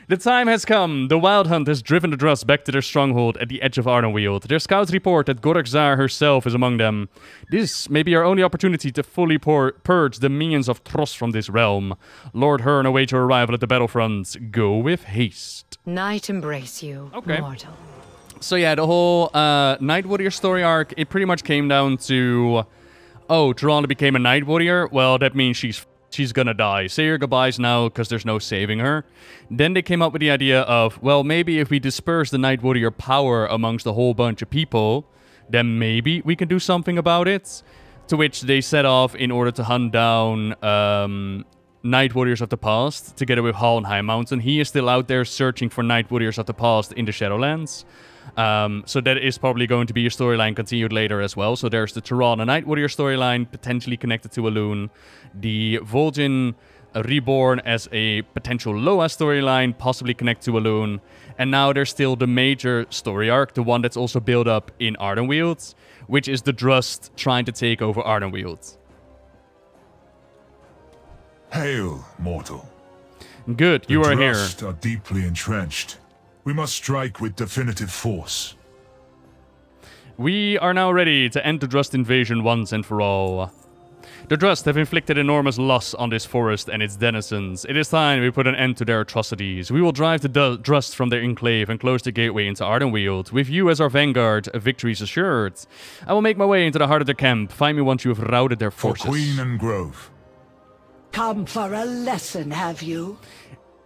The time has come. The Wild Hunt has driven the Druss back to their stronghold at the edge of Ardenwaeld. Their scouts report that Gorakzar herself is among them. This may be our only opportunity to fully purge the minions of Tross from this realm. Lord Hearn awaits your arrival at the battlefront. Go with haste. Night embrace you, mortal. So yeah, the whole Night Warrior story arc, it pretty much came down to... Oh, Tyrande became a Night Warrior? Well, that means she's gonna die. Say your goodbyes now, because there's no saving her. Then they came up with the idea of, well, maybe if we disperse the Night Warrior power amongst a whole bunch of people, then maybe we can do something about it. To which they set off in order to hunt down Night Warriors of the past, together with Hall and High Mountain. He is still out there searching for Night Warriors of the past in the Shadowlands. So that is probably going to be a storyline continued later as well. So there's the Tyrande Night Warrior storyline, potentially connected to Elune. The Vol'jin reborn as a potential Loa storyline, possibly connected to Elune. And now there's still the major story arc, the one that's also built up in Ardenweald, which is the Druss trying to take over Ardenweald. Hail, mortal. Good, you are here. The Druss are deeply entrenched. We must strike with definitive force. We are now ready to end the Druss invasion once and for all. The Druss have inflicted enormous loss on this forest and its denizens. It is time we put an end to their atrocities. We will drive the Druss from their enclave and close the gateway into Ardenweald. With you as our vanguard, a victory is assured. I will make my way into the heart of the camp. Find me once you have routed their forces. For Queen and Grove. Come for a lesson, have you?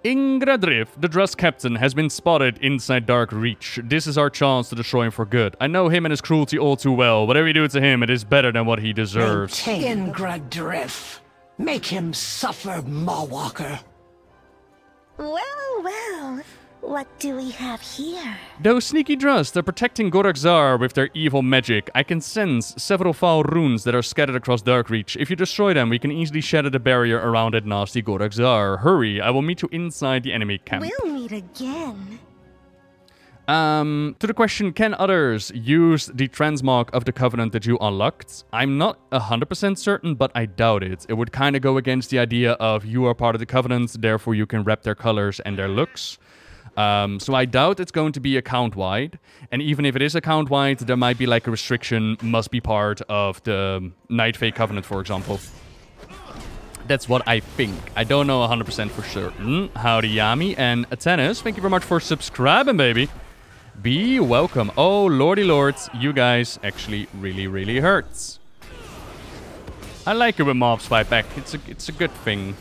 Ingradriv, the Druss captain, has been spotted inside Dark Reach. This is our chance to destroy him for good. I know him and his cruelty all too well. Whatever we do to him, it is better than what he deserves. Ingradriv. Make him suffer, Mawwalker. Well, well. What do we have here? Those sneaky Druss, they're protecting Gorakzar with their evil magic. I can sense several foul runes that are scattered across Darkreach. If you destroy them, we can easily shatter the barrier around that nasty Gorakzar. Hurry, I will meet you inside the enemy camp. We'll meet again. To the question, can others use the transmog of the Covenant that you unlocked? I'm not 100% certain, but I doubt it. It would kind of go against the idea of you are part of the Covenant, therefore you can rep their colors and their looks. So I doubt it's going to be account-wide. And even if it is account-wide, there might be like a restriction, must be part of the Night Fae Covenant, for example. That's what I think. I don't know 100% for certain. Howdy, Yami and Atenis. Thank you very much for subscribing, baby. Be welcome. Oh, lordy lords, you guys actually really, really hurts. I like it when mobs fight back. It's a good thing.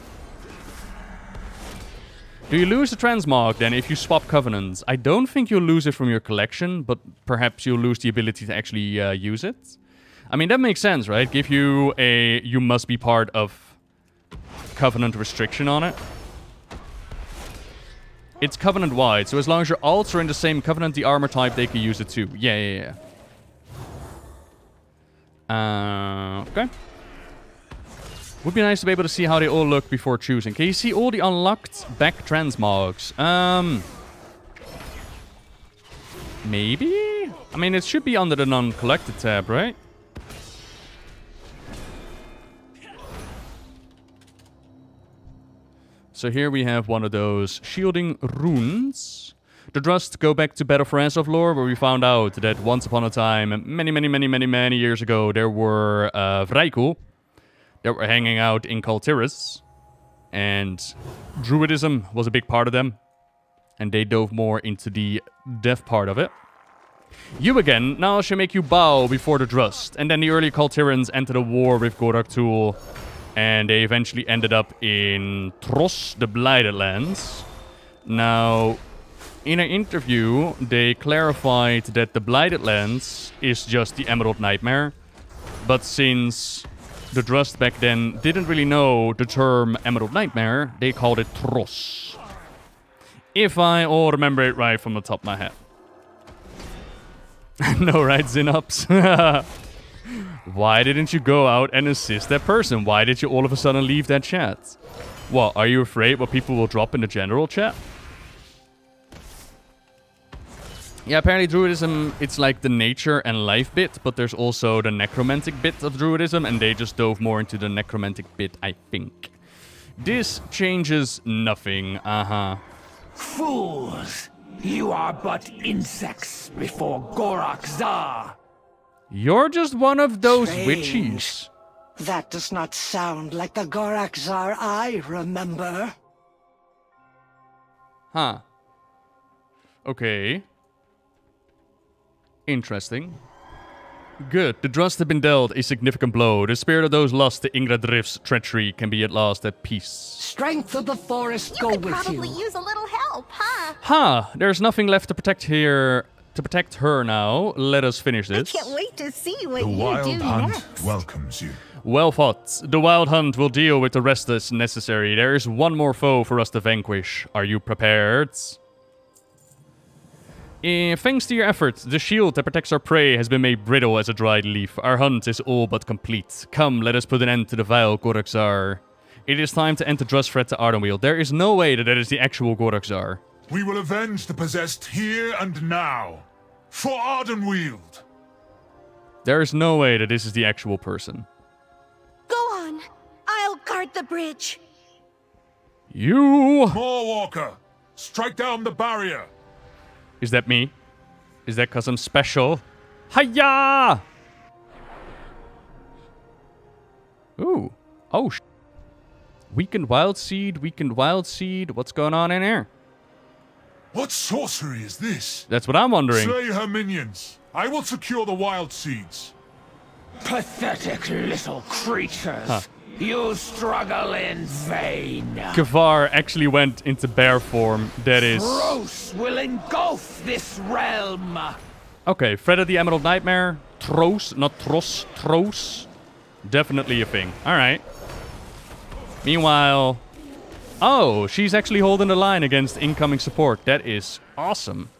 Do you lose the transmog then if you swap covenants? I don't think you'll lose it from your collection, but perhaps you'll lose the ability to actually use it. I mean, that makes sense, right? Give you a you must be part of covenant restriction on it. It's covenant wide, so as long as your alts are in the same covenant, the armor type, they can use it too. Yeah. Okay. Would be nice to be able to see how they all look before choosing. Can you see all the unlocked back transmogs? Maybe? I mean, it should be under the non-collected tab, right? So here we have one of those shielding runes. The Druss go back to Battle for Azov lore, where we found out that once upon a time, many years ago, there were Vrykul that were hanging out in Kultiris, and Druidism was a big part of them, and they dove more into the death part of it. You again, now I shall make you bow before the Druss, and then the early Kultirans entered a war with Goraktul, and they eventually ended up in Tross, the Blighted Lands. Now, in an interview, they clarified that the Blighted Lands is just the Emerald Nightmare, but since the Druss back then didn't really know the term Emerald Nightmare, they called it Tross. If I all remember it right from the top of my head. No, right, Zinops? Why didn't you go out and assist that person? Why did you all of a sudden leave that chat? What, are you afraid what people will drop in the general chat? Yeah, apparently Druidism, it's like the nature and life bit, but there's also the necromantic bit of Druidism, and they just dove more into the necromantic bit, I think. This changes nothing. Uh-huh. Fools! You are but insects before Gorak Zar. You're just one of those Strange. witches. That does not sound like the Gorakzar I remember. Huh. Okay. Interesting. Good. The Drust have been dealt a significant blow. The spirit of those lost to Ingradrift's treachery can be at last at peace. Strength of the forest You go could with probably you. use a little help, huh? Huh. There's nothing left to protect here. To protect her now. Let us finish this. I can't wait to see what The you Wild do Hunt next. welcomes you. Well fought. The Wild Hunt will deal with the rest as necessary. There is one more foe for us to vanquish. Are you prepared? Thanks to your efforts, the shield that protects our prey has been made brittle as a dried leaf. Our hunt is all but complete. Come, let us put an end to the vile Gorakzar. It is time to end the Drust threat to Ardenweald. There is no way that is the actual Gorakzar. We will avenge the possessed here and now. For Ardenweald. There is no way that this is the actual person. Go on. I'll guard the bridge. You! Moorwalker, strike down the barrier. Is that me? Is that because I'm special? Hiya! Ooh. Oh, Weakened Wild Seed, Weakened Wild Seed. What's going on in here? What sorcery is this? That's what I'm wondering. Slay her minions. I will secure the wild seeds. Pathetic little creatures. You struggle in vain. Kavar actually went into bear form. That is... Tros will engulf this realm. Okay, Fred of the Emerald Nightmare. Tros, not Tros. Tros. Definitely a thing. Alright. Meanwhile... Oh, she's actually holding the line against incoming support. That is awesome.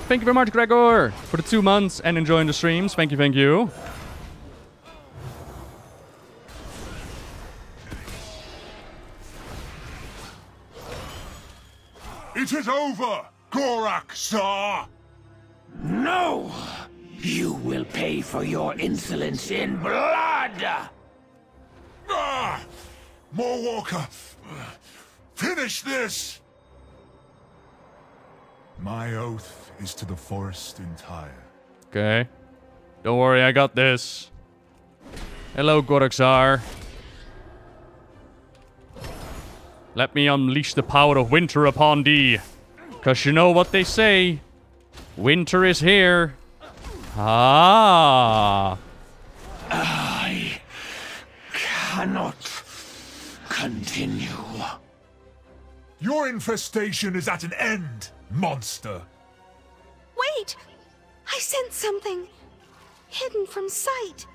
Thank you very much, Gregor, for the 2 months and enjoying the streams. Thank you, thank you. It is over, Gorakzar! No! You will pay for your insolence in blood! Ah! Moorwalker! Finish this! My oath is to the forest entire. Okay. Don't worry, I got this. Hello, Gorakzar. Let me unleash the power of winter upon thee. Cause you know what they say. Winter is here. Ah. I cannot continue. Your infestation is at an end, monster. Wait! I sense something hidden from sight.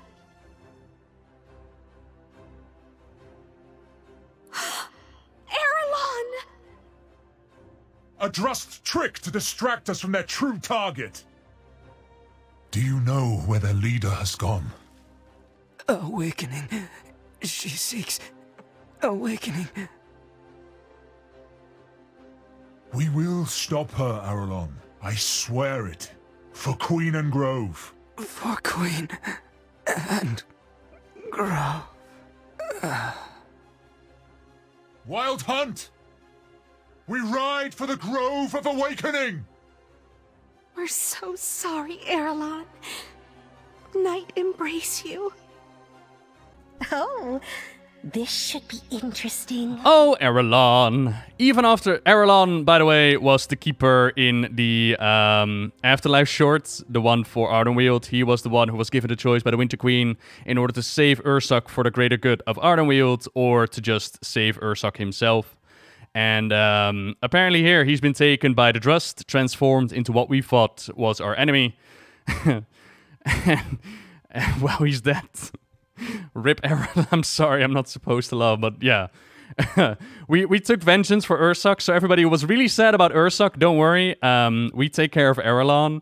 Erelon! A Drust trick to distract us from their true target. Do you know where their leader has gone? Awakening. She seeks awakening. We will stop her, Arelon. I swear it. For Queen and Grove. For Queen and Grove. Wild Hunt! We ride for the Grove of Awakening! We're so sorry, Erelon. Night embrace you. Oh, this should be interesting. Oh, Erelon. Even after... Erelon, by the way, was the keeper in the Afterlife shorts. The one for Ardenweald. He was the one who was given the choice by the Winter Queen in order to save Ursoc for the greater good of Ardenweald or to just save Ursoc himself. And apparently here, he's been taken by the Drust, transformed into what we thought was our enemy. and, well, he's dead. Rip Errol. I'm sorry, I'm not supposed to love, but yeah. we took vengeance for Ursoc, so everybody was really sad about Ursoc. Don't worry, we take care of Erelon.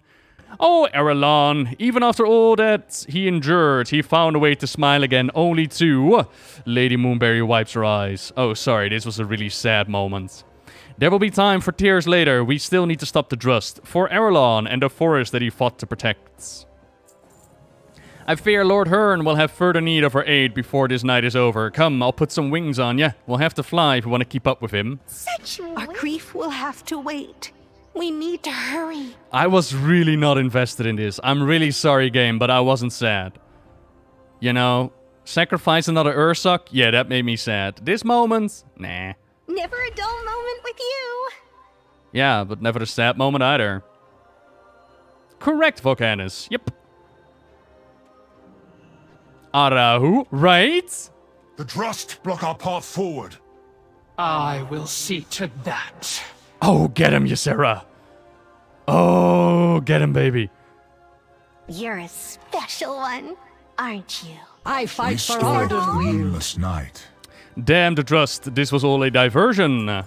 Oh, Erelon, even after all that he endured, he found a way to smile again, only to... Lady Moonberry wipes her eyes. Oh, sorry, this was a really sad moment. There will be time for tears later. We still need to stop the Drust. For Erelon and the forest that he fought to protect. I fear Lord Hearn will have further need of our aid before this night is over. Come, I'll put some wings on ya. We'll have to fly if we want to keep up with him. Our grief will have to wait. We need to hurry. I was really not invested in this. I'm really sorry, game, but I wasn't sad. You know, sacrifice another Ursok? Yeah, that made me sad. This moment? Nah. Never a dull moment with you. Yeah, but never a sad moment either. Correct, Volcanus. Yep. Arahu, right? The Drust block our path forward. I will see to that. Oh, get him, Ysera. Oh, get him, baby. You're a special one, aren't you? I fight for Restore the Ardenweald. moonless night. Damn the Drust, this was all a diversion.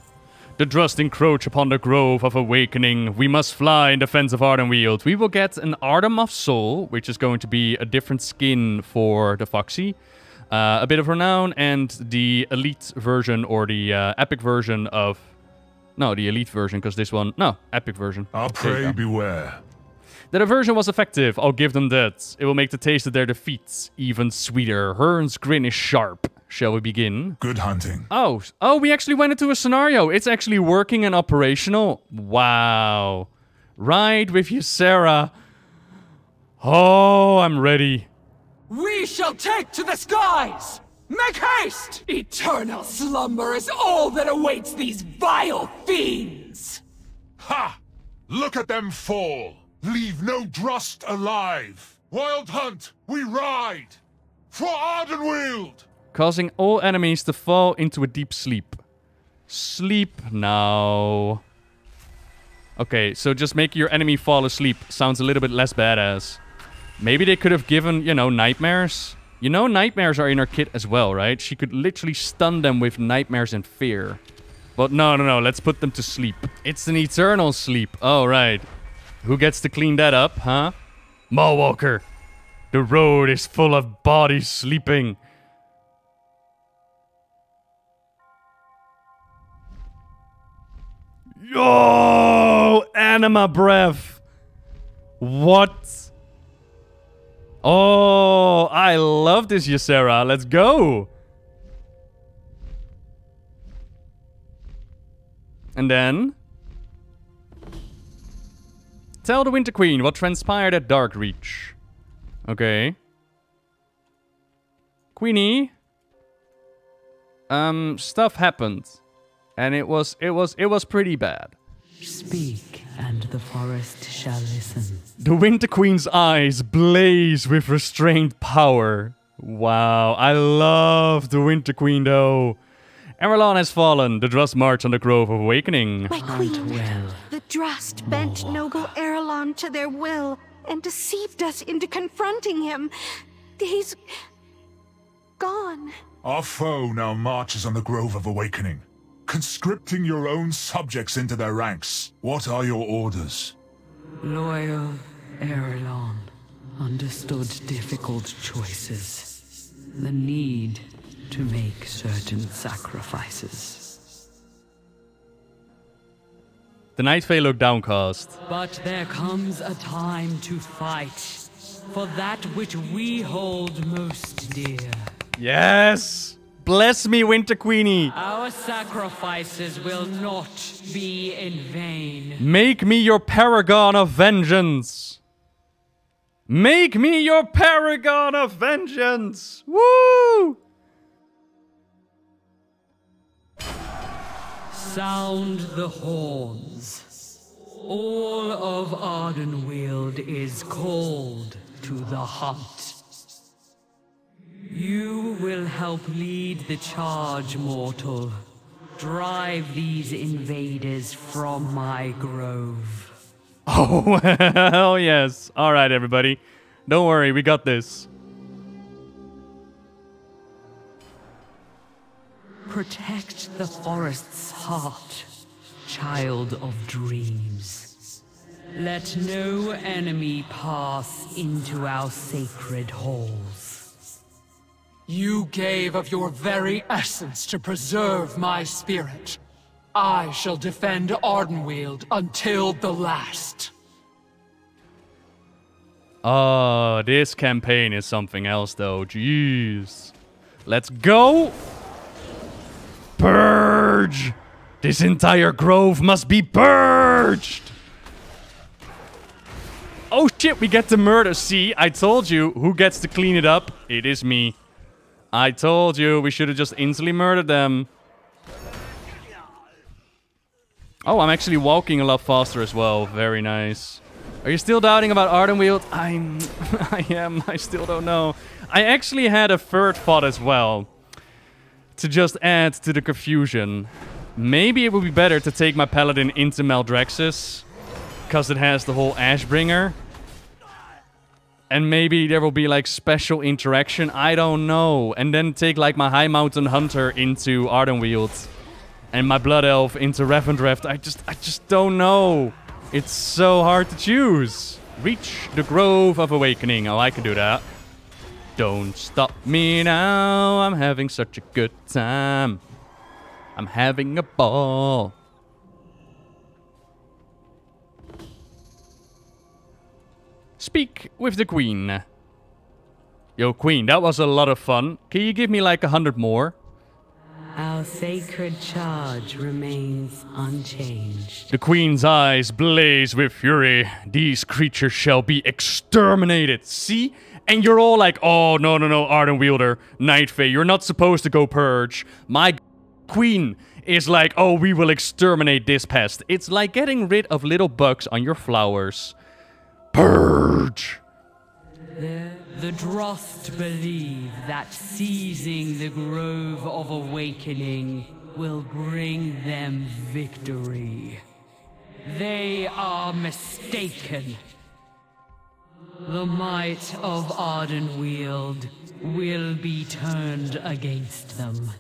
The Drust encroach upon the Grove of Awakening. We must fly in defense of Ardenweald. We will get an Ardemoth Soul, which is going to be a different skin for the Foxy. A bit of renown, and the elite version, or the epic version of... No, the elite version, because this one... No, epic version. Our prey beware. The diversion was effective, I'll give them that. It will make the taste of their defeats even sweeter. Hearn's grin is sharp. Shall we begin? Good hunting. Oh, we actually went into a scenario. It's actually working and operational. Wow. Ride with you, Sarah. Oh, I'm ready. We shall take to the skies! Make haste! Eternal slumber is all that awaits these vile fiends! Ha! Look at them fall! Leave no Drust alive! Wild Hunt, we ride! For Ardenweald! Causing all enemies to fall into a deep sleep. Sleep now. Okay, so just make your enemy fall asleep. Sounds a little bit less badass. Maybe they could have given, you know, nightmares. You know, nightmares are in her kit as well, right? She could literally stun them with nightmares and fear. But no, let's put them to sleep. It's an eternal sleep. Oh, right. Who gets to clean that up, huh? Mawwalker. The road is full of bodies sleeping. Yo! Anima breath. What? Oh, I love this, Ysera. Let's go. And then... Tell the Winter Queen what transpired at Darkreach. Okay. Queenie. Stuff happened. And it was pretty bad. Speak, and the forest shall listen. The Winter Queen's eyes blaze with restrained power. Wow, I love the Winter Queen though. Erelon has fallen. The Drust march on the Grove of Awakening. My queen, the Drust bent noble Erelon to their will and deceived us into confronting him. He's gone. Our foe now marches on the Grove of Awakening, conscripting your own subjects into their ranks. What are your orders? Loyal Erelon understood difficult choices. The need to make certain sacrifices. The Night Fae look downcast. But there comes a time to fight for that which we hold most dear. Yes! Bless me, Winter Queenie! Our sacrifices will not be in vain. Make me your paragon of vengeance! Make me your paragon of vengeance! Woo! Sound the horns. All of Ardenweald is called to the hunt. You will help lead the charge, mortal. Drive these invaders from my grove. Oh, hell yes. Alright, everybody. Don't worry, we got this. Protect the forest's heart, child of dreams. Let no enemy pass into our sacred halls. You gave of your very essence to preserve my spirit. I shall defend Ardenweald until the last. Oh, this campaign is something else, though. Jeez. Let's go. Purge. This entire grove must be purged. Oh, shit. We get to murder. See, I told you who gets to clean it up. It is me. I told you we should have just instantly murdered them. Oh, I'm actually walking a lot faster as well. Very nice. Are you still doubting about Ardenwaeld? I am. I still don't know. I actually had a third thought as well. To just add to the confusion. Maybe it would be better to take my paladin into Maldraxxus. Because it has the whole Ashbringer. And maybe there will be like special interaction. I don't know. And then take like my High Mountain Hunter into Ardenwaeld. And my Blood Elf into Revendreth. I just don't know. It's so hard to choose. Reach the Grove of Awakening. Oh, I can do that. Don't stop me now. I'm having such a good time. I'm having a ball. Speak with the Queen. Yo, Queen, that was a lot of fun. Can you give me like 100 more? Our sacred charge remains unchanged. The Queen's eyes blaze with fury. These creatures shall be exterminated. See? And you're all like, oh, no, Ardenwielder, Night Fae, you're not supposed to go purge. My Queen is like, oh, we will exterminate this pest. It's like getting rid of little bugs on your flowers. Purge! The Drost believe that seizing the Grove of Awakening will bring them victory. They are mistaken. The might of Ardenweald will be turned against them,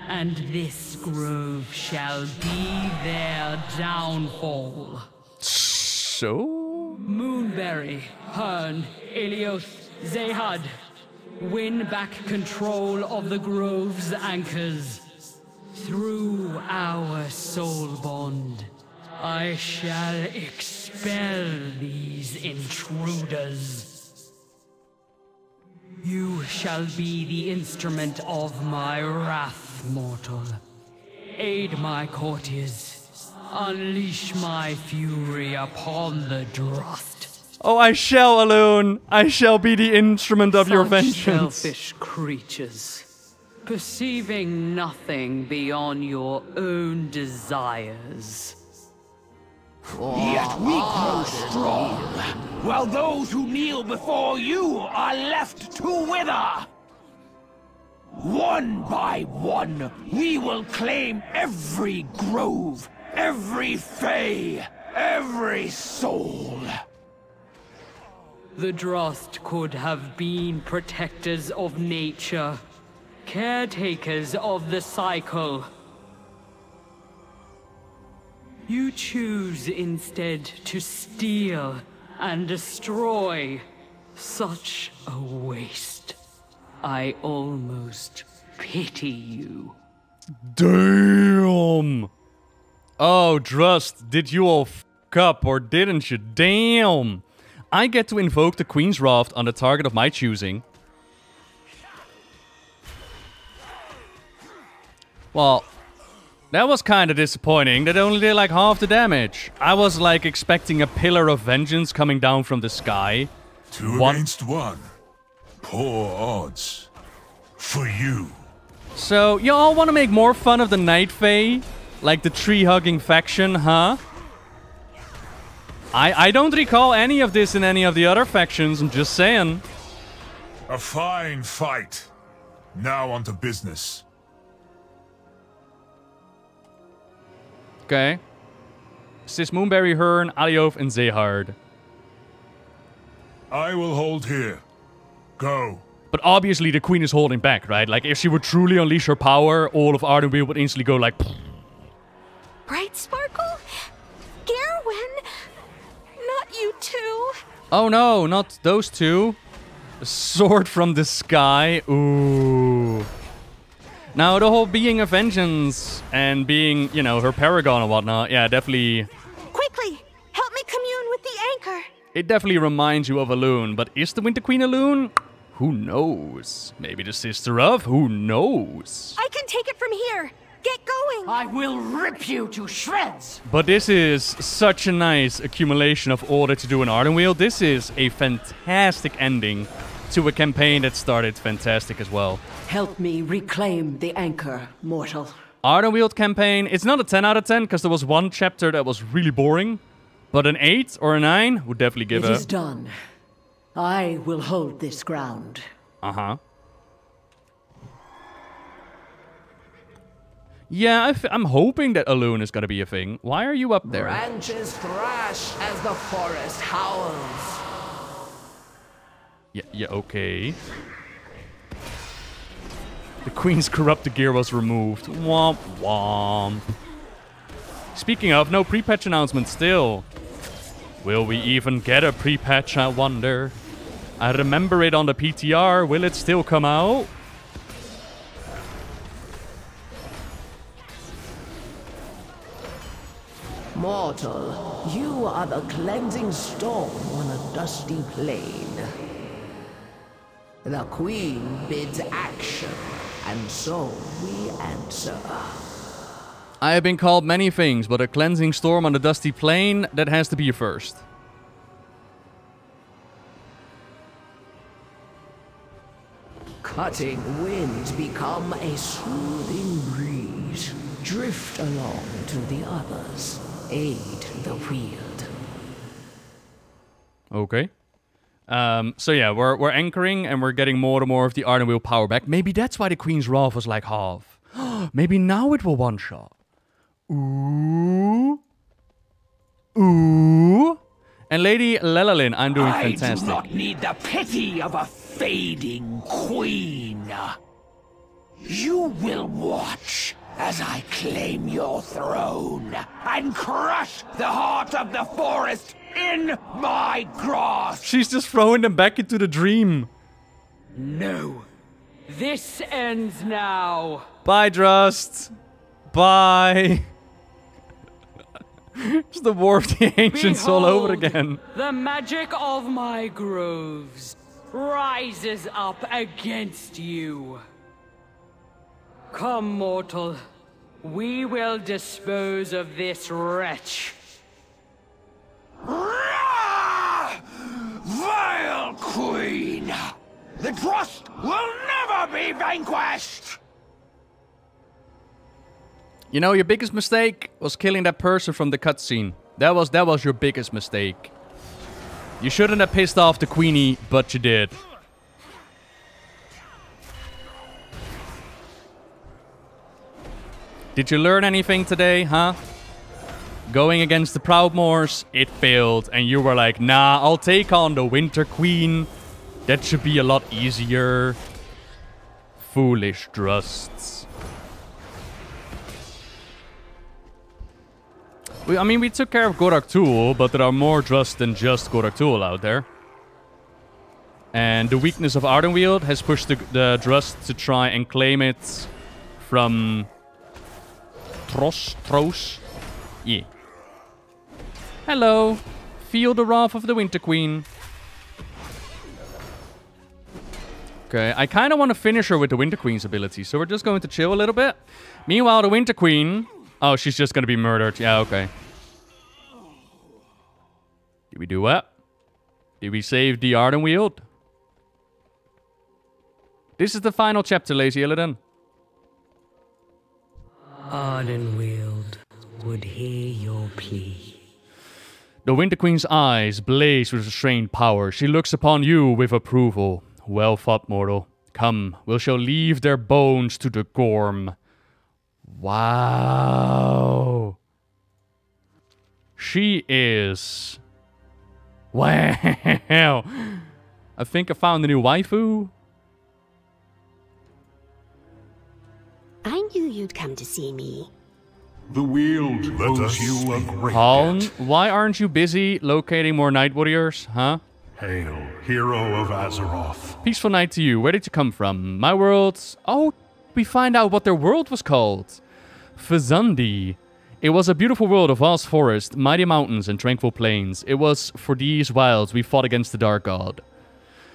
and this grove shall be their downfall. So? Moonberry, Hearn, Elioth, Zehad, win back control of the grove's anchors. Through our soul bond, I shall expel these intruders. You shall be the instrument of my wrath, mortal. Aid my courtiers. Unleash my fury upon the Drost. Oh, I shall, Alone. I shall be the instrument of your vengeance. Selfish creatures, perceiving nothing beyond your own desires. Yet we grow strong, while those who kneel before you are left to wither. One by one, we will claim every grove, every Fae, every soul. The Drost could have been protectors of nature, caretakers of the cycle. You choose instead to steal and destroy. Such a waste. I almost pity you. Damn! Oh, Drost, did you all f*** up or didn't you? Damn! I get to invoke the Queen's Wrath on the target of my choosing. Well, that was kinda disappointing. That only did like half the damage. I was like expecting a pillar of vengeance coming down from the sky. Two against one. Poor odds. For you. So, y'all want to make more fun of the Night Fae? Like the tree-hugging faction, huh? I don't recall any of this in any of the other factions, I'm just saying. A fine fight. Now on to business. Okay. Sis Moonberry, Hearn, Alioth, and Zehard. I will hold here. Go. But obviously the Queen is holding back, right? Like, if she would truly unleash her power, all of Ardenweald would instantly go like... Right, Sparkle? Gerwin? Not you two. Oh no, not those two. A sword from the sky. Ooh. Now, the whole being a vengeance and being, you know, her paragon and whatnot, yeah, definitely... Quickly, help me commune with the anchor. It definitely reminds you of a loon, but is the Winter Queen a loon? Who knows? Maybe the sister of? Who knows? I can take it from here. Get going. I will rip you to shreds. But this is such a nice accumulation of order to do in Ardenweald. This is a fantastic ending to a campaign that started fantastic as well. Help me reclaim the anchor, mortal. Ardenweald campaign, it's not a 10 out of 10 because there was one chapter that was really boring. But an 8 or a 9 would definitely give It is done. I will hold this ground. Uh-huh. Yeah, I'm hoping that a loon is gonna be a thing. Why are you up there? Branches thrash as the forest howls. Yeah, okay. The Queen's corrupted gear was removed. Womp womp. Speaking of, no pre-patch announcement still. Will we even get a pre-patch, I wonder? I remember it on the PTR. Will it still come out? Mortal, you are the cleansing storm on a dusty plain. The Queen bids action, and so we answer. I have been called many things, but a cleansing storm on the dusty plain, that has to be a first. Cutting winds become a soothing breeze. Drift along to the others. Aid the wield. Okay. So yeah, we're anchoring and we're getting more and more of the Ardenweald power back. Maybe that's why the Queen's Wrath was like half. Maybe now it will one-shot. Ooh. Ooh. And Lady Lelalin, I'm doing fantastic. I do not need the pity of a fading queen. You will watch as I claim your throne and crush the heart of the forest in my grasp. She's just throwing them back into the dream. No. This ends now. Bye, Drust. Bye. It's the War of the Ancients all over again. The magic of my groves rises up against you. Come, mortal. We will dispose of this wretch. Vile queen! The trust will never be vanquished! You know, your biggest mistake was killing that person from the cutscene. That was your biggest mistake. You shouldn't have pissed off the Queenie, but you did. Did you learn anything today, huh? Going against the Proudmoors, it failed. And you were like, nah, I'll take on the Winter Queen. That should be a lot easier. Foolish Drusts. I mean, we took care of Gorak Tool, but there are more Drusts than just Gorak Tool out there. And the weakness of Ardenweald has pushed the Drust to try and claim it from Tros. Yeah. Hello. Feel the wrath of the Winter Queen. Okay, I kind of want to finish her with the Winter Queen's ability, so we're just going to chill a little bit. Meanwhile, the Winter Queen... Oh, she's just going to be murdered. Yeah, okay. Did we do what? Did we save the Ardenweald? This is the final chapter, Lazy Illidan. Ardenweald would hear your plea. The Winter Queen's eyes blaze with restrained power. She looks upon you with approval. Well fought, mortal. Come, we shall leave their bones to the Gorm. Wow. She is... Wow. I think I found a new waifu. I knew you'd come to see me. The Weald owes you a great Haln, debt. why aren't you busy locating more Night Warriors, huh? Hail, hero of Azeroth. Peaceful night to you. Where did you come from? My world... Oh, we find out what their world was called. Fazundi. It was a beautiful world of vast forest, mighty mountains, and tranquil plains. It was for these wilds we fought against the Dark God.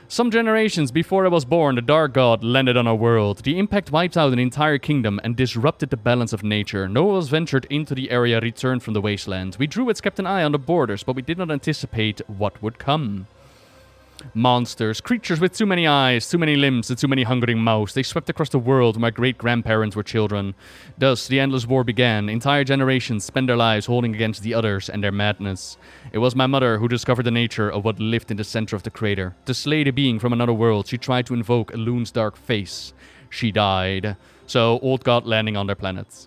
Some generations before I was born, the Dark God landed on our world. The impact wiped out an entire kingdom and disrupted the balance of nature. No one was ventured into the area returned from the wasteland. We drew its kept an eye on the borders, but we did not anticipate what would come. Monsters, creatures with too many eyes, too many limbs, and too many hungering mouths. They swept across the world when my great-grandparents were children. Thus, the endless war began. Entire generations spent their lives holding against the others and their madness. It was my mother who discovered the nature of what lived in the center of the crater. To slay the being from another world, she tried to invoke Elun's dark face. She died. So, old god landing on their planets.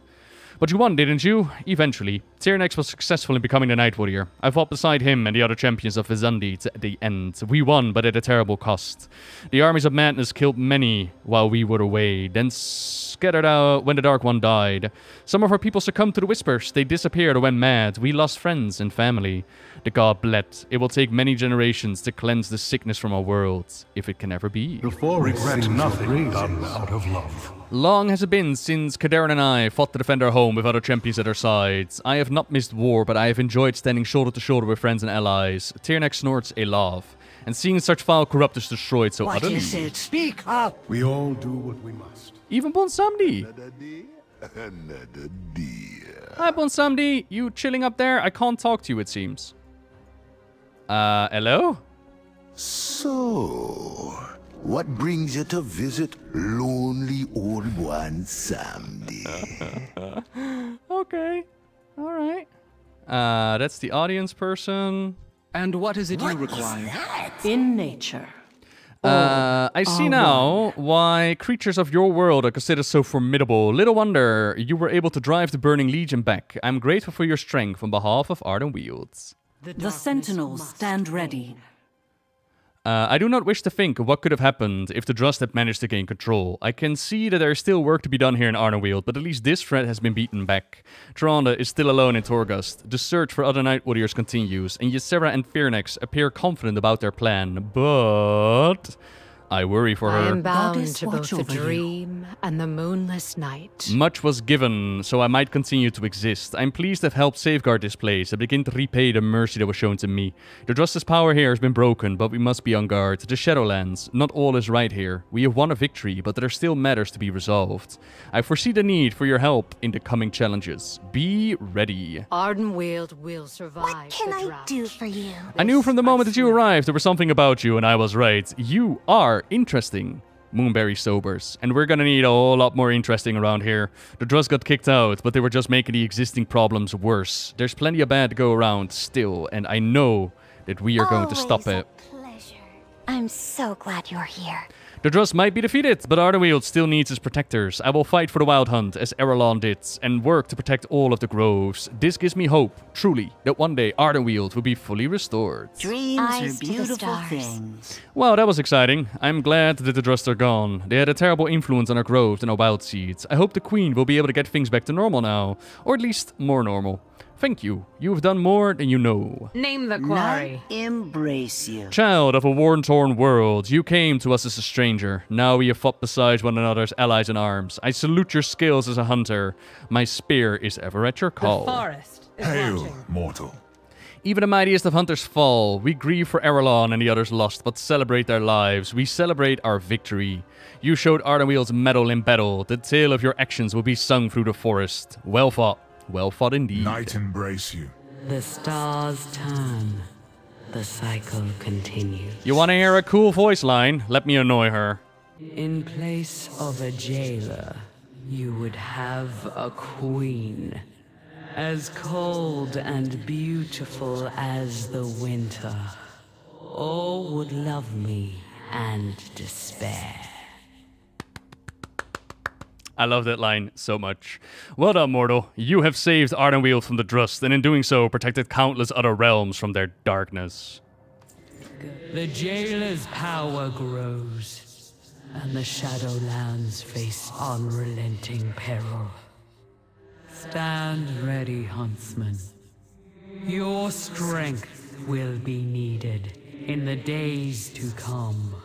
But you won, didn't you? Eventually. Tyrnex was successful in becoming the Night Warrior. I fought beside him and the other champions of Vizundi to the end. We won, but at a terrible cost. The armies of madness killed many while we were away, then scattered out when the Dark One died. Some of our people succumbed to the Whispers. They disappeared or went mad. We lost friends and family. The god bled. It will take many generations to cleanse the sickness from our world, if it can ever be. Regret nothing done out of love. Long has it been since Kaderin and I fought to defend our home with other champions at our sides. I have not missed war, but I have enjoyed standing shoulder to shoulder with friends and allies. Tyrnex snorts a laugh, and seeing such foul corruptors destroyed so utterly. What is it? Speak up! We all do what we must. Even Bonsamdi. Hi, Bonsamdi. You chilling up there? I can't talk to you, it seems. Hello? So, what brings you to visit lonely old Bonsamdi? Okay. Alright. That's the audience person. And what is it you require? In nature. I see now why creatures of your world are considered so formidable. Little wonder you were able to drive the Burning Legion back. I'm grateful for your strength on behalf of Ardenwaeld. The Sentinels stand ready. I do not wish to think of what could have happened if the Drust had managed to gain control. I can see that there is still work to be done here in Ardenwaeld, but at least this threat has been beaten back. Tyrande is still alone in Torghast. The search for other Night Warriors continues, and Ysera and Tyrnex appear confident about their plan, but I worry for her. I am bound to both the dream and the moonless night. Much was given, so I might continue to exist. I'm pleased to have helped safeguard this place and begin to repay the mercy that was shown to me. The Justice power here has been broken, but we must be on guard. The Shadowlands, not all is right here. We have won a victory, but there are still matters to be resolved. I foresee the need for your help in the coming challenges. Be ready. Ardenwaeld will survive. What can I do for you? I knew from the moment that you arrived there was something about you, and I was right. You are interesting. Moonberry sobers. And we're gonna need a whole lot more interesting around here. The Drust got kicked out, but they were just making the existing problems worse. There's plenty of bad to go around still, and I know that we are going to stop it. Pleasure. I'm so glad you're here. The Drust might be defeated, but Ardenwaeld still needs its protectors. I will fight for the Wild Hunt, as Arelon did, and work to protect all of the groves. This gives me hope, truly, that one day Ardenwaeld will be fully restored. Dreams are beautiful things. Well, that was exciting. I'm glad that the Drust are gone. They had a terrible influence on our groves and our wild seeds. I hope the Queen will be able to get things back to normal now, or at least more normal. Thank you. You have done more than you know. Name the quarry. Embrace you. Child of a war-torn world, you came to us as a stranger. Now we have fought beside one another as allies in arms. I salute your skills as a hunter. My spear is ever at your call. The forest is Hail, watching. mortal. Even the mightiest of hunters fall. We grieve for Arelon and the others lost, but celebrate their lives. We celebrate our victory. You showed Ardenwaeld's mettle in battle. The tale of your actions will be sung through the forest. Well fought. Well fought indeed. Night embrace you. The stars turn. The cycle continues. You want to hear a cool voice line? Let me annoy her. In place of a jailer, you would have a queen. As cold and beautiful as the winter. All would love me and despair. I love that line so much. Well done, mortal. You have saved Ardenwaeld from the Drust, and in doing so, protected countless other realms from their darkness. The jailer's power grows, and the Shadowlands face unrelenting peril. Stand ready, huntsman. Your strength will be needed in the days to come.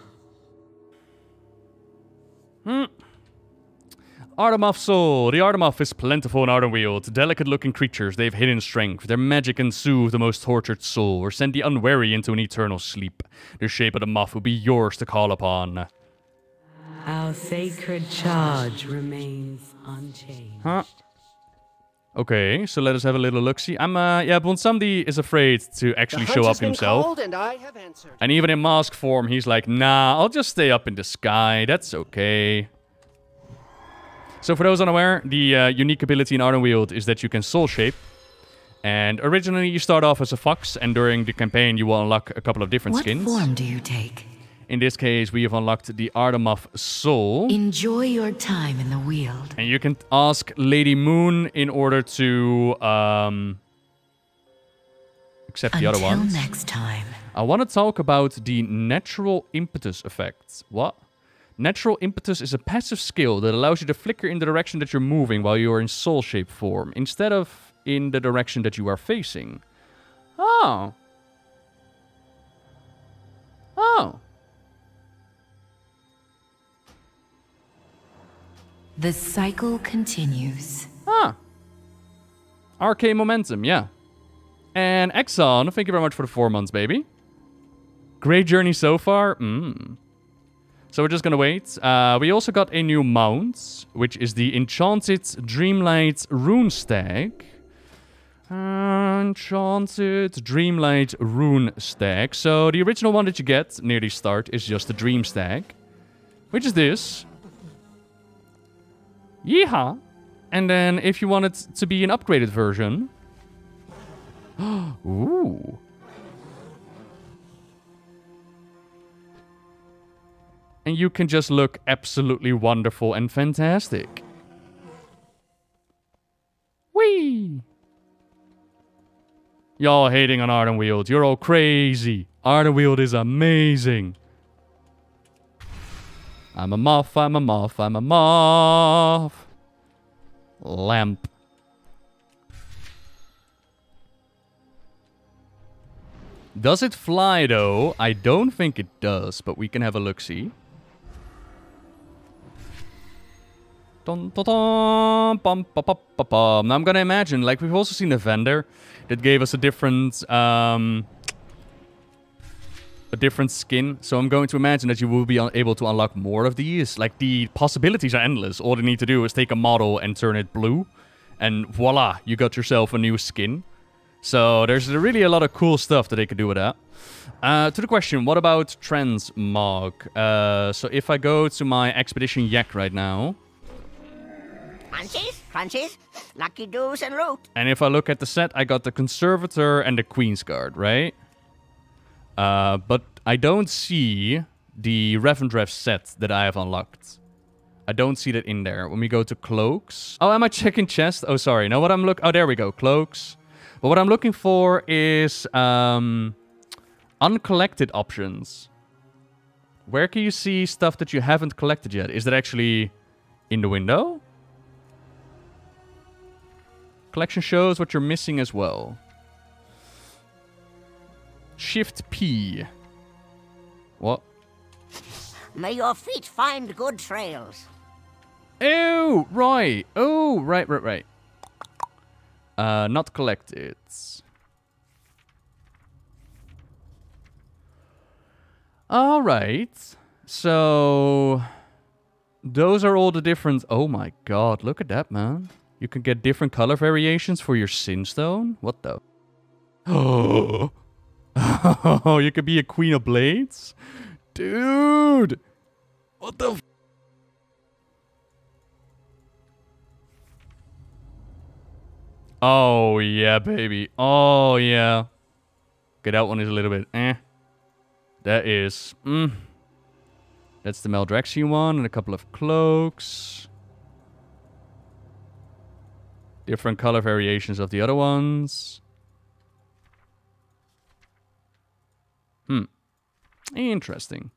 Ardemoth soul. The Ardemoth is plentiful in Ardenweald. Delicate-looking creatures, they have hidden strength. Their magic can soothe the most tortured soul, or send the unwary into an eternal sleep. The shape of the moth will be yours to call upon. Our sacred charge remains unchanged. Huh? Okay, so let us have a little look-see. Yeah, Bonsamdi is afraid to actually show up himself. And even in mask form, he's like, nah, I'll just stay up in the sky. That's okay. So for those unaware, the unique ability in Ardenweald is that you can soul shape. And originally you start off as a fox, and during the campaign you will unlock a couple of different skins. What form do you take? In this case, we have unlocked the Ardemoth soul. Enjoy your time in the Weald. And you can ask Lady Moon in order to accept the other ones. Until next time. I want to talk about the natural impetus effect. What? Natural impetus is a passive skill that allows you to flicker in the direction that you're moving while you are in soul shape form, instead of in the direction that you are facing. Oh. Oh. The cycle continues. Ah. Arcane momentum, yeah. And Exxon, thank you very much for the 4 months, baby. Great journey so far. So we're just gonna wait. We also got a new mount, which is the Enchanted Dreamlight Rune Stag. Enchanted Dreamlight Rune Stag. So the original one that you get near the start is just the Dream Stag, which is this. Yeehaw! And then if you want it to be an upgraded version... Ooh. And you can just look absolutely wonderful and fantastic. Whee! Y'all hating on Ardenweald. You're all crazy. Ardenweald is amazing. I'm a moth, I'm a moth, I'm a moth. Lamp. Does it fly, though? I don't think it does, but we can have a look-see. Dun, dun, dun, bum, ba, ba, ba, ba. Now I'm gonna imagine, like we've also seen a vendor that gave us a different skin. So I'm going to imagine that you will be able to unlock more of these. Like, the possibilities are endless. All they need to do is take a model and turn it blue, and voila, you got yourself a new skin. So there's really a lot of cool stuff that they could do with that. To the question, what about transmog? So if I go to my Expedition Yak right now... Crunchies, lucky doos and root. And if I look at the set, I got the Conservator and the Queen's Guard, right? But I don't see the Revendreth set that I have unlocked. I don't see that in there. When we go to Cloaks... Oh, am I checking chest? Oh, sorry. No, what I'm looking... Oh, there we go. Cloaks. But what I'm looking for is uncollected options. Where can you see stuff that you haven't collected yet? Is that actually in the window? Collection shows what you're missing as well. Shift P. What? May your feet find good trails. Oh, right. Oh, right. Not collected. Alright. So... those are all the different... Oh my god, look at that, man. You can get different color variations for your Sinstone? What the... Oh, you could be a Queen of Blades? Dude! What the... Oh, yeah, baby. Oh, yeah. Okay, that one is a little bit eh. That is... That's the Maldraxxian one and a couple of cloaks. Different color variations of the other ones. Interesting.